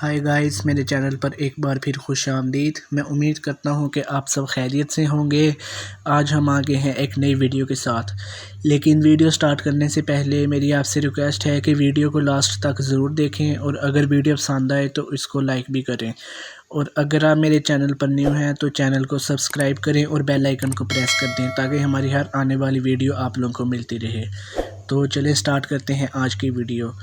Hi guys, मेरे channel पर एक बार फिर खुश आमदीद। मैं उम्मीद करता हूँ कि आप सब खैरियत से होंगे। आज हम आ गए हैं एक नई वीडियो के साथ, लेकिन वीडियो स्टार्ट करने से पहले मेरी आपसे रिक्वेस्ट है कि वीडियो को लास्ट तक ज़रूर देखें और अगर वीडियो पसंद आए तो इसको लाइक भी करें। और अगर आप मेरे चैनल पर न्यू हैं तो चैनल को सब्सक्राइब करें और बेल आइकन को प्रेस कर दें ताकि हमारी हर आने वाली वीडियो आप लोगों को मिलती रहे। तो चलिए स्टार्ट करते हैं आज की वीडियो।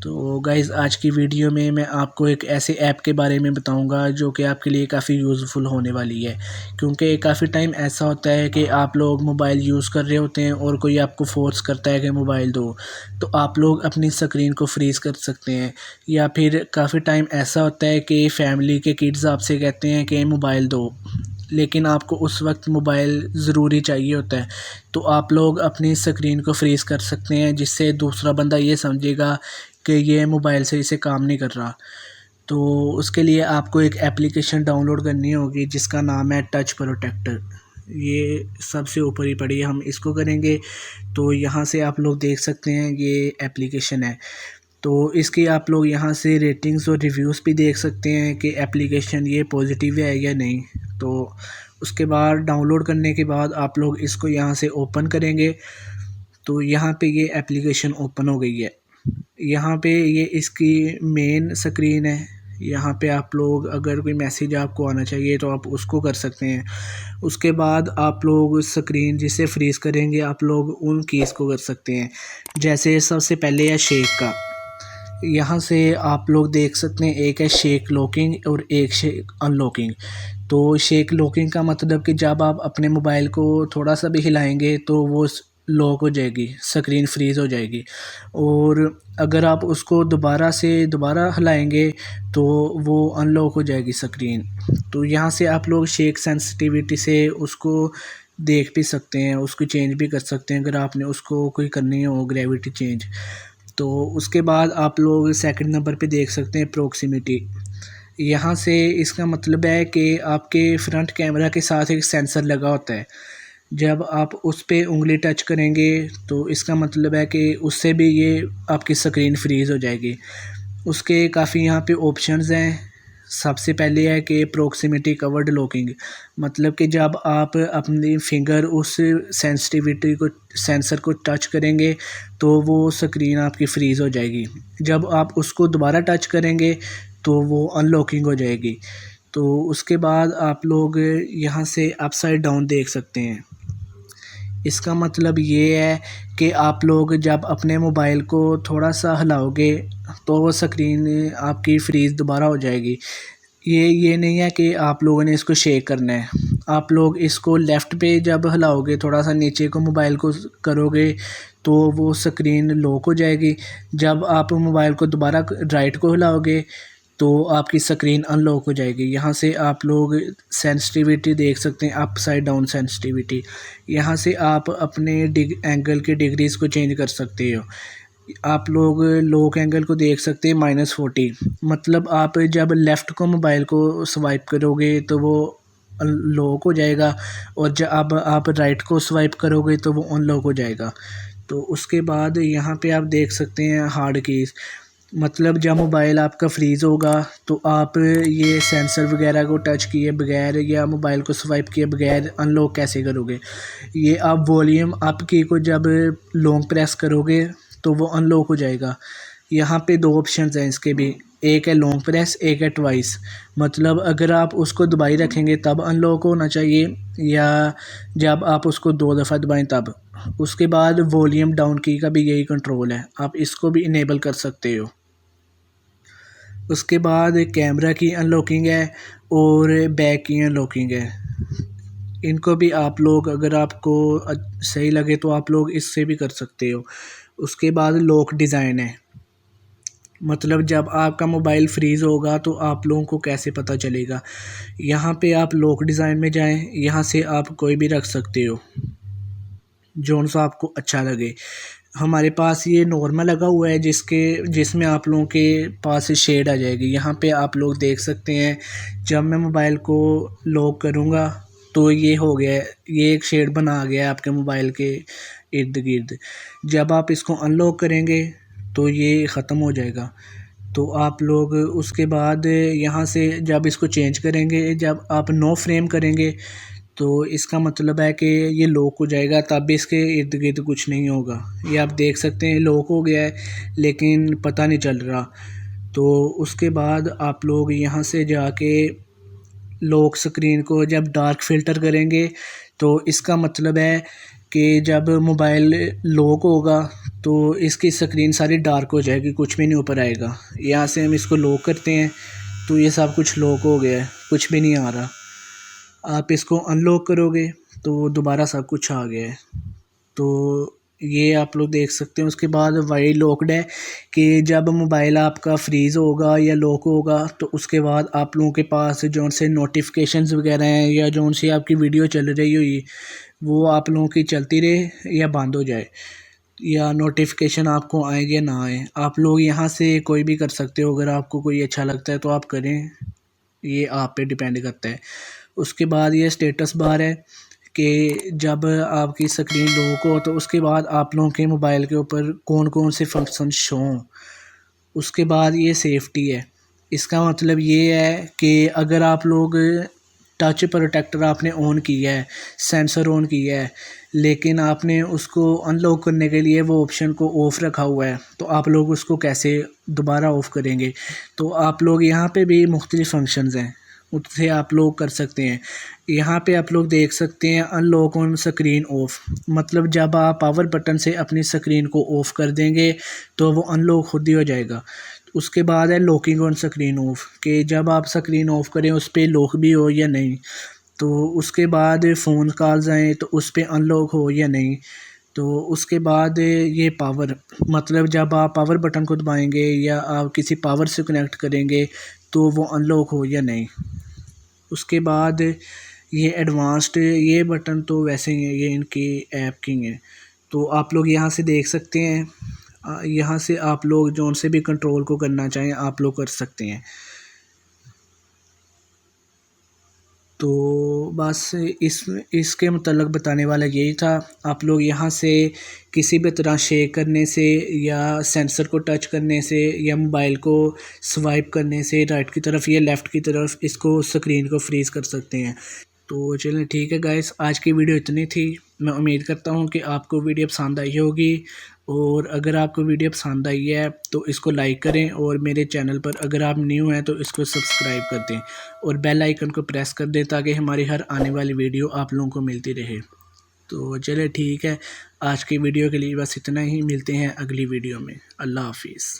तो गाइज़, आज की वीडियो में मैं आपको एक ऐसे ऐप के बारे में बताऊंगा जो कि आपके लिए काफ़ी यूज़फुल होने वाली है, क्योंकि काफ़ी टाइम ऐसा होता है कि आप लोग मोबाइल यूज़ कर रहे होते हैं और कोई आपको फ़ोर्स करता है कि मोबाइल दो, तो आप लोग अपनी स्क्रीन को फ्रीज़ कर सकते हैं। या फिर काफ़ी टाइम ऐसा होता है कि फैमिली के किड्स आपसे कहते हैं कि मोबाइल दो, लेकिन आपको उस वक्त मोबाइल ज़रूरी चाहिए होता है, तो आप लोग अपनी स्क्रीन को फ्रीज़ कर सकते हैं, जिससे दूसरा बंदा ये समझेगा कि ये मोबाइल से इसे काम नहीं कर रहा। तो उसके लिए आपको एक एप्लीकेशन डाउनलोड करनी होगी जिसका नाम है टच प्रोटेक्टर। ये सबसे ऊपर ही पड़ी है, हम इसको करेंगे तो यहाँ से आप लोग देख सकते हैं ये एप्लीकेशन है। तो इसकी आप लोग यहाँ से रेटिंग्स और रिव्यूज़ भी देख सकते हैं कि एप्लीकेशन ये पॉजिटिव है या नहीं। तो उसके बाद डाउनलोड करने के बाद आप लोग इसको यहाँ से ओपन करेंगे तो यहाँ पे ये एप्लीकेशन ओपन हो गई है। यहाँ पे ये इसकी मेन स्क्रीन है। यहाँ पे आप लोग अगर कोई मैसेज आपको आना चाहिए तो आप उसको कर सकते हैं। उसके बाद आप लोग स्क्रीन जिसे फ्रीज़ करेंगे आप लोग उन कीज़ को कर सकते हैं। जैसे सबसे पहले है शेक का। यहाँ से आप लोग देख सकते हैं, एक है शेक लॉकिंग और एक शेक अनलॉकिंग। तो शेक लॉकिंग का मतलब कि जब आप अपने मोबाइल को थोड़ा सा भी हिलाएंगे तो वो लॉक हो जाएगी, स्क्रीन फ्रीज़ हो जाएगी। और अगर आप उसको दोबारा हिलाएंगे तो वो अनलॉक हो जाएगी स्क्रीन। तो यहाँ से आप लोग शेक सेंसिटिविटी से उसको देख भी सकते हैं, उसको चेंज भी कर सकते हैं अगर आपने उसको कोई करनी हो ग्रेविटी चेंज। तो उसके बाद आप लोग सेकंड नंबर पे देख सकते हैं प्रॉक्सिमिटी। यहाँ से इसका मतलब है कि आपके फ्रंट कैमरा के साथ एक सेंसर लगा होता है। जब आप उस पे उंगली टच करेंगे तो इसका मतलब है कि उससे भी ये आपकी स्क्रीन फ्रीज़ हो जाएगी। उसके काफ़ी यहाँ पे ऑप्शंस हैं। सबसे पहले है कि प्रॉक्सिमिटी कवर्ड लॉकिंग, मतलब कि जब आप अपनी फिंगर उस सेंसर को टच करेंगे तो वो स्क्रीन आपकी फ्रीज़ हो जाएगी। जब आप उसको दोबारा टच करेंगे तो वो अनलॉकिंग हो जाएगी। तो उसके बाद आप लोग यहाँ से अपसाइड डाउन देख सकते हैं। इसका मतलब ये है कि आप लोग जब अपने मोबाइल को थोड़ा सा हिलाओगे तो वो स्क्रीन आपकी फ्रीज़ दोबारा हो जाएगी। ये नहीं है कि आप लोगों ने इसको शेक करना है। आप लोग इसको लेफ़्ट पे जब हिलाओगे, थोड़ा सा नीचे को मोबाइल को करोगे तो वो स्क्रीन लॉक हो जाएगी। जब आप मोबाइल को दोबारा राइट को हिलाओगे तो आपकी स्क्रीन अनलॉक हो जाएगी। यहाँ से आप लोग सेंसिटिविटी देख सकते हैं, अप साइड डाउन सेंसिटिविटी। यहाँ से आप अपने एंगल के डिग्रीज़ को चेंज कर सकते हो। आप लोग लॉक एंगल को देख सकते हैं -40, मतलब आप जब लेफ़्ट को मोबाइल को स्वाइप करोगे तो वो लॉक हो जाएगा, और जब आप राइट को स्वाइप करोगे तो वो अनलॉक हो जाएगा। तो उसके बाद यहाँ पे आप देख सकते हैं हार्ड कीज़, मतलब जब मोबाइल आपका फ्रीज़ होगा तो आप ये सेंसर वगैरह को टच किए बगैर या मोबाइल को स्वाइप किए बगैर अनलॉक कैसे करोगे। ये आप वॉल्यूम अप की को जब लॉन्ग प्रेस करोगे तो वो अनलॉक हो जाएगा। यहाँ पे दो ऑप्शंस हैं इसके भी, एक है लॉन्ग प्रेस, एक है ट्वाइस। मतलब अगर आप उसको दबाई रखेंगे तब अनलॉक होना चाहिए, या जब आप उसको 2 दफ़ा दबाएं तब। उसके बाद वॉल्यूम डाउन की का भी यही कंट्रोल है, आप इसको भी इनेबल कर सकते हो। उसके बाद कैमरा की अनलॉकिंग है और बैक की अनलॉकिंग है। इनको भी आप लोग अगर आपको सही लगे तो आप लोग इससे भी कर सकते हो। उसके बाद लॉक डिज़ाइन है, मतलब जब आपका मोबाइल फ्रीज़ होगा तो आप लोगों को कैसे पता चलेगा। यहाँ पे आप लॉक डिज़ाइन में जाएं, यहाँ से आप कोई भी रख सकते हो जौन सा आपको अच्छा लगे। हमारे पास ये नॉर्मल लगा हुआ है जिसमें आप लोगों के पास शेड आ जाएगी। यहाँ पे आप लोग देख सकते हैं, जब मैं मोबाइल को लॉक करूँगा तो ये हो गया है, ये एक शेड बना आ गया है आपके मोबाइल के इर्द गिर्द। जब आप इसको अनलॉक करेंगे तो ये ख़त्म हो जाएगा। तो आप लोग उसके बाद यहाँ से जब इसको चेंज करेंगे, जब आप नो फ्रेम करेंगे तो इसका मतलब है कि ये लॉक हो जाएगा, तब भी इसके इर्द गिर्द कुछ नहीं होगा। ये आप देख सकते हैं लॉक हो गया है लेकिन पता नहीं चल रहा। तो उसके बाद आप लोग यहाँ से जाके लॉक स्क्रीन को जब डार्क फ़िल्टर करेंगे तो इसका मतलब है कि जब मोबाइल लॉक होगा तो इसकी स्क्रीन सारी डार्क हो जाएगी, कुछ भी नहीं ऊपर आएगा। यहाँ से हम इसको लॉक करते हैं तो ये सब कुछ लॉक हो गया है, कुछ भी नहीं आ रहा। आप इसको अनलॉक करोगे तो दोबारा सब कुछ आ गया है। तो ये आप लोग देख सकते हैं। उसके बाद वाई लॉक्ड है कि जब मोबाइल आपका फ्रीज़ होगा या लॉक होगा तो उसके बाद आप लोगों के पास जो से नोटिफिकेशंस वगैरह हैं या जो से आपकी वीडियो चल रही हुई वो आप लोगों की चलती रहे या बंद हो जाए, या नोटिफिकेशन आपको आए या ना आए। आप लोग यहाँ से कोई भी कर सकते हो, अगर आपको कोई अच्छा लगता है तो आप करें, ये आप पे डिपेंड करता है। उसके बाद ये स्टेटस बार है कि जब आपकी स्क्रीन लॉक हो तो उसके बाद आप लोगों के मोबाइल के ऊपर कौन कौन से फंक्शन शो हों। उसके बाद ये सेफ्टी है। इसका मतलब ये है कि अगर आप लोग टच प्रोटेक्टर आपने ऑन किया है, सेंसर ऑन किया है, लेकिन आपने उसको अनलॉक करने के लिए वो ऑप्शन को ऑफ़ रखा हुआ है, तो आप लोग उसको कैसे दोबारा ऑफ़ करेंगे। तो आप लोग यहाँ पे भी मुख्तलिफ़ फंक्शंस हैं, उससे आप लोग कर सकते हैं। यहाँ पे आप लोग देख सकते हैं अनलॉक ऑन स्क्रीन ऑफ, मतलब जब आप पावर बटन से अपनी स्क्रीन को ऑफ़ कर देंगे तो वो अनलॉक खुद ही हो जाएगा। उसके बाद है लॉकिंग ऑन स्क्रीन ऑफ, कि जब आप स्क्रीन ऑफ़ करें उस पर लॉक भी हो या नहीं। तो उसके बाद फ़ोन कॉल्स आएँ तो उस पर अनलॉक हो या नहीं। तो उसके बाद ये पावर, मतलब जब आप पावर बटन को दबाएंगे या आप किसी पावर से कनेक्ट करेंगे तो वो अनलॉक हो या नहीं। उसके बाद ये एडवांस्ड, ये बटन तो वैसे ही है, ये इनकी ऐप की है। तो आप लोग यहाँ से देख सकते हैं, यहाँ से आप लोग जोन से भी कंट्रोल को करना चाहें आप लोग कर सकते हैं। तो बस इसके मतलब बताने वाला यही था। आप लोग यहाँ से किसी भी तरह शेक करने से या सेंसर को टच करने से या मोबाइल को स्वाइप करने से राइट की तरफ या लेफ़्ट की तरफ इसको स्क्रीन को फ्रीज़ कर सकते हैं। तो चलिए ठीक है गाइस, आज की वीडियो इतनी थी। मैं उम्मीद करता हूँ कि आपको वीडियो पसंद आई होगी, और अगर आपको वीडियो पसंद आई है तो इसको लाइक करें, और मेरे चैनल पर अगर आप न्यू हैं तो इसको सब्सक्राइब कर दें और बेल आइकन को प्रेस कर दें ताकि हमारी हर आने वाली वीडियो आप लोगों को मिलती रहे। तो चलिए ठीक है, आज की वीडियो के लिए बस इतना ही। मिलते हैं अगली वीडियो में। अल्लाह हाफिज़।